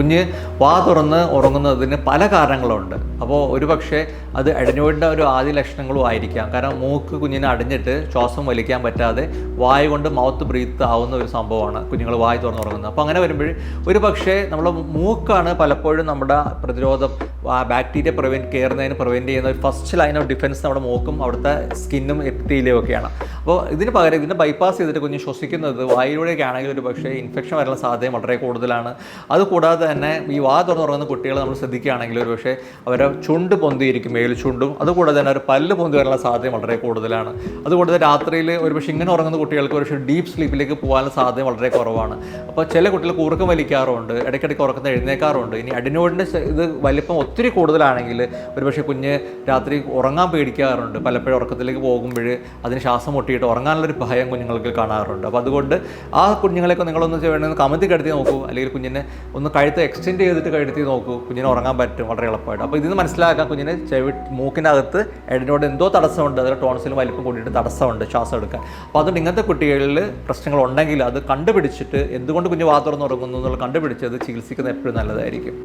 കുഞ്ഞ് വാ തുറന്ന് ഉറങ്ങുന്നതിന് പല കാരണങ്ങളുണ്ട്. അപ്പോൾ ഒരു പക്ഷേ അത് അഡിനോയിഡിൻ്റെ ഒരു ആദ്യ ലക്ഷണങ്ങളും ആയിരിക്കാം. കാരണം മൂക്ക് കുഞ്ഞിനെ അടിഞ്ഞിട്ട് ശ്വാസം വലിക്കാൻ പറ്റാതെ വായ കൊണ്ട് മൗത്ത് ബ്രീത്ത് ആവുന്ന ഒരു സംഭവമാണ് കുഞ്ഞുങ്ങൾ വായ തുറന്ന് ഉറങ്ങുന്നത്. അപ്പോൾ അങ്ങനെ വരുമ്പോൾ ഒരു പക്ഷേ നമ്മുടെ മൂക്കാണ് പലപ്പോഴും നമ്മുടെ പ്രതിരോധം ബാക്ടീരിയ പ്രിവെൻറ്റ് ചെയ്യുന്ന ഒരു ഫസ്റ്റ് ലൈൻ ഓഫ് ഡിഫൻസ് നമ്മുടെ മൂക്കും അവിടുത്തെ സ്കിന്നും എപ്പിത്തീലിയം ഒക്കെയാണ്. അപ്പോൾ ഇതിന് പകരം ഇതിനെ ബൈപ്പാസ് ചെയ്തിട്ട് കുഞ്ഞ് ശ്വസിക്കുന്നത് വായിലൂടെയൊക്കെ ആണെങ്കിൽ ഒരു പക്ഷേ ഇൻഫെക്ഷൻ വരാനുള്ള സാധ്യത വളരെ കൂടുതലാണ്. അതുകൂടാതെ തന്നെ ഈ വാ തുറന്നുറങ്ങുന്ന കുട്ടികൾ നമ്മൾ ശ്രദ്ധിക്കുകയാണെങ്കിൽ ഒരു പക്ഷേ അവരെ ചുണ്ട് പൊന്തിയിരിക്കും, മേൽ ചുണ്ടും. അതുകൂടാതെ തന്നെ ഒരു പല്ല് പൊന്തി വരാനുള്ള സാധ്യത വളരെ കൂടുതലാണ്. അതുകൂടാതെ രാത്രിയിൽ ഒരു പക്ഷേ ഇങ്ങനെ ഉറങ്ങുന്ന കുട്ടികൾക്ക് ഒരു പക്ഷേ ഡീപ്പ് സ്ലീപ്പിലേക്ക് പോകാനുള്ള സാധ്യത വളരെ കുറവാണ്. അപ്പോൾ ചില കുട്ടികൾ കൂർക്കം വലിക്കാറുണ്ട്, ഇടയ്ക്കിടയ്ക്ക് ഉറക്കുന്ന എഴുന്നേക്കാറുണ്ട്. ഇനി അഡിനോയിഡിൻ്റെ ഇത് വലിപ്പം ഒത്തിരി കൂടുതലാണെങ്കിൽ ഒരു പക്ഷേ കുഞ്ഞ് രാത്രി ഉറങ്ങാൻ പേടിക്കാറുണ്ട്. പലപ്പോഴും ഉറക്കത്തിലേക്ക് പോകുമ്പോൾ അതിന് ശ്വാസം മുട്ടിയിട്ട് ഉറങ്ങാനുള്ളൊരു ഭയം കുഞ്ഞുങ്ങൾക്ക് കാണാറുണ്ട്. അപ്പോൾ അതുകൊണ്ട് ആ കുഞ്ഞുങ്ങളെയൊക്കെ നിങ്ങളൊന്ന് വേണമെന്ന് കമത്തി കിടത്തി നോക്കൂ, അല്ലെങ്കിൽ കുഞ്ഞിനെ ഒന്ന് കഴുത്ത് എക്സ്റ്റെൻഡ് ചെയ്തിട്ട് കഴുത്തി നോക്കൂ, കുഞ്ഞിനെ ഉറങ്ങാൻ പറ്റും വളരെ എളുപ്പമായിട്ട്. അപ്പോൾ ഇതിന് മനസ്സിലാക്കാൻ കുഞ്ഞിന് മൂക്കിനകത്ത് അഡിനോയിഡ് എന്തോ തടസ്സമുണ്ട്, അതിൽ ടോൺസിലും വലിപ്പം കൂടിയിട്ട് തടസ്സമുണ്ട് ശ്വാസം എടുക്കാൻ. അപ്പോൾ അതുകൊണ്ട് ഇങ്ങനത്തെ കുട്ടികളിൽ പ്രശ്നങ്ങളുണ്ടെങ്കിൽ അത് കണ്ടുപിടിച്ചിട്ട് എന്തുകൊണ്ട് കുഞ്ഞ് വാ തുറന്ന് ഉറങ്ങുന്നു എന്നുള്ളത് കണ്ടുപിടിച്ചത് ചികിത്സിക്കുന്നത് എപ്പോഴും നല്ലതായിരിക്കും.